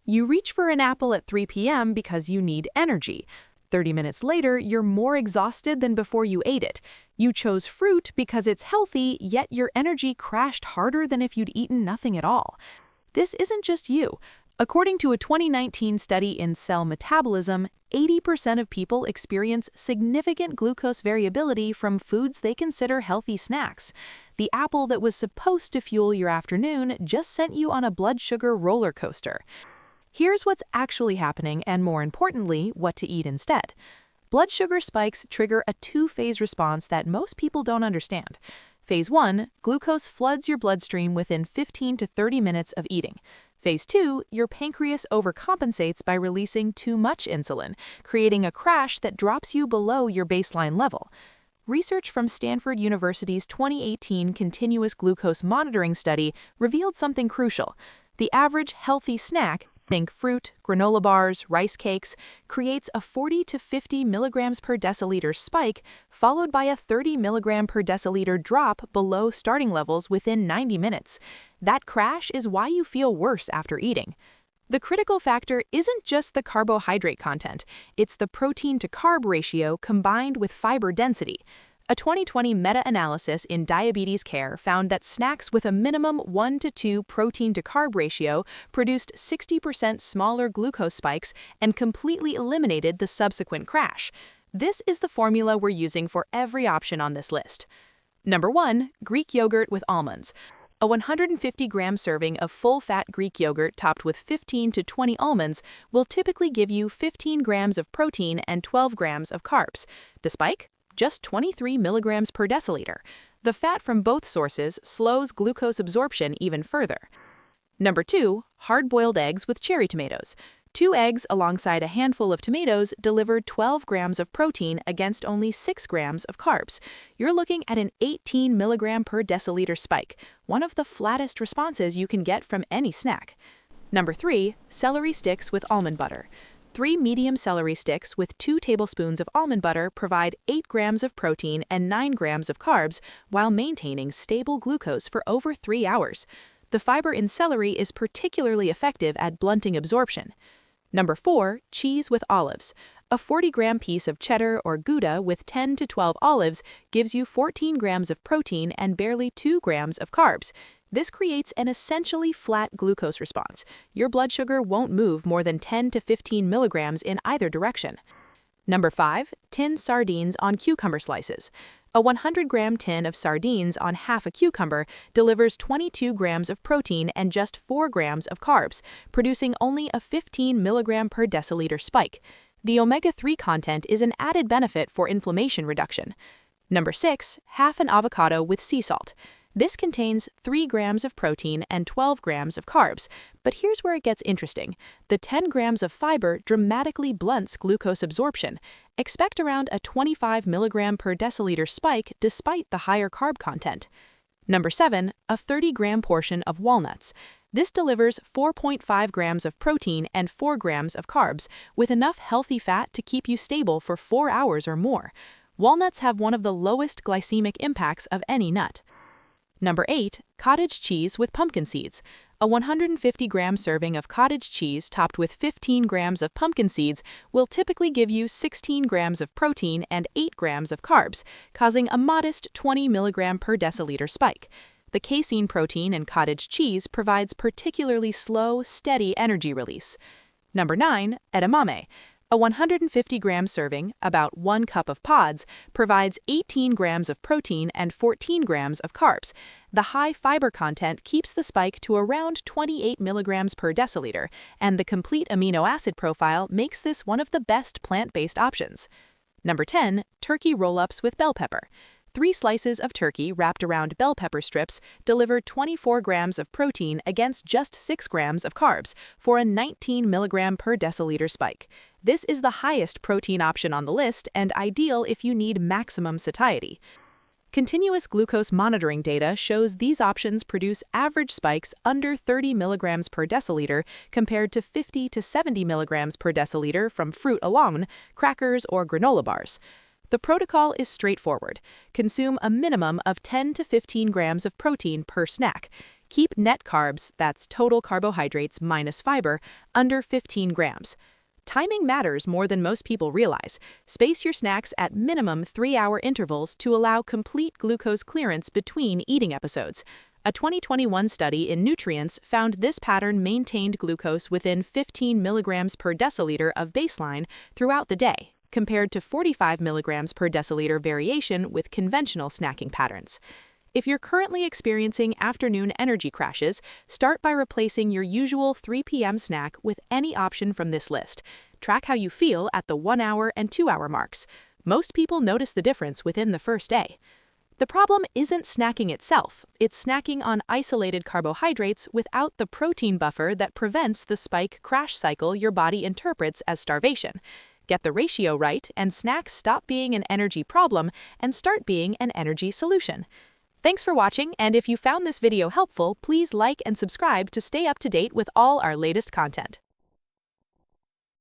You reach for an apple at 3 p.m. because you need energy. 30 minutes later, you're more exhausted than before you ate it. You chose fruit because it's healthy, yet your energy crashed harder than if you'd eaten nothing at all. This isn't just you. According to a 2019 study in Cell Metabolism, 80% of people experience significant glucose variability from foods they consider healthy snacks. The apple that was supposed to fuel your afternoon just sent you on a blood sugar roller coaster. Here's what's actually happening and, more importantly, what to eat instead. Blood sugar spikes trigger a two-phase response that most people don't understand. Phase 1, glucose floods your bloodstream within 15 to 30 minutes of eating. Phase 2, your pancreas overcompensates by releasing too much insulin, creating a crash that drops you below your baseline level. Research from Stanford University's 2018 Continuous Glucose Monitoring Study revealed something crucial. The average healthy snack, think fruit, granola bars, rice cakes, creates a 40 to 50 milligrams per deciliter spike, followed by a 30 milligram per deciliter drop below starting levels within 90 minutes. That crash is why you feel worse after eating. The critical factor isn't just the carbohydrate content, it's the protein-to-carb ratio combined with fiber density. A 2020 meta-analysis in diabetes care found that snacks with a minimum 1 to 2 protein-to-carb ratio produced 60% smaller glucose spikes and completely eliminated the subsequent crash. This is the formula we're using for every option on this list. Number 1, Greek yogurt with almonds. A 150-gram serving of full-fat Greek yogurt topped with 15 to 20 almonds will typically give you 15 grams of protein and 12 grams of carbs. The spike? Just 23 milligrams per deciliter. The fat from both sources slows glucose absorption even further. Number 2, hard-boiled eggs with cherry tomatoes. 2 eggs alongside a handful of tomatoes delivered 12 grams of protein against only 6 grams of carbs. You're looking at an 18 milligram per deciliter spike, one of the flattest responses you can get from any snack. Number 3, celery sticks with almond butter. 3 medium celery sticks with 2 tablespoons of almond butter provide 8 grams of protein and 9 grams of carbs while maintaining stable glucose for over 3 hours. The fiber in celery is particularly effective at blunting absorption. Number 4, cheese with olives. A 40-gram piece of cheddar or Gouda with 10 to 12 olives gives you 14 grams of protein and barely 2 grams of carbs. This creates an essentially flat glucose response. Your blood sugar won't move more than 10 to 15 milligrams in either direction. Number 5, tinned sardines on cucumber slices. A 100-gram tin of sardines on half a cucumber delivers 22 grams of protein and just 4 grams of carbs, producing only a 15 milligram per deciliter spike. The omega-3 content is an added benefit for inflammation reduction. Number 6, half an avocado with sea salt. This contains 3 grams of protein and 12 grams of carbs, but here's where it gets interesting. The 10 grams of fiber dramatically blunts glucose absorption. Expect around a 25 milligram per deciliter spike despite the higher carb content. Number 7, a 30-gram portion of walnuts. This delivers 4.5 grams of protein and 4 grams of carbs, with enough healthy fat to keep you stable for 4 hours or more. Walnuts have one of the lowest glycemic impacts of any nut. Number 8, cottage cheese with pumpkin seeds. A 150-gram serving of cottage cheese topped with 15 grams of pumpkin seeds will typically give you 16 grams of protein and 8 grams of carbs, causing a modest 20 milligram per deciliter spike. The casein protein in cottage cheese provides particularly slow, steady energy release. Number 9, edamame. A 150-gram serving, about 1 cup of pods, provides 18 grams of protein and 14 grams of carbs. The high fiber content keeps the spike to around 28 milligrams per deciliter, and the complete amino acid profile makes this one of the best plant-based options. Number 10, turkey roll-ups with bell pepper. 3 slices of turkey wrapped around bell pepper strips deliver 24 grams of protein against just 6 grams of carbs for a 19 milligram per deciliter spike. This is the highest protein option on the list and ideal if you need maximum satiety. Continuous glucose monitoring data shows these options produce average spikes under 30 milligrams per deciliter compared to 50 to 70 milligrams per deciliter from fruit alone, crackers, or granola bars. The protocol is straightforward. Consume a minimum of 10 to 15 grams of protein per snack. Keep net carbs, that's total carbohydrates minus fiber, under 15 grams. Timing matters more than most people realize. Space your snacks at minimum 3-hour intervals to allow complete glucose clearance between eating episodes. A 2021 study in Nutrients found this pattern maintained glucose within 15 milligrams per deciliter of baseline throughout the day, compared to 45 milligrams per deciliter variation with conventional snacking patterns. If you're currently experiencing afternoon energy crashes, start by replacing your usual 3 p.m. snack with any option from this list. Track how you feel at the 1-hour and 2-hour marks. Most people notice the difference within the first day. The problem isn't snacking itself, it's snacking on isolated carbohydrates without the protein buffer that prevents the spike crash cycle your body interprets as starvation. Get the ratio right, and snacks stop being an energy problem and start being an energy solution. Thanks for watching, and if you found this video helpful, please like and subscribe to stay up to date with all our latest content.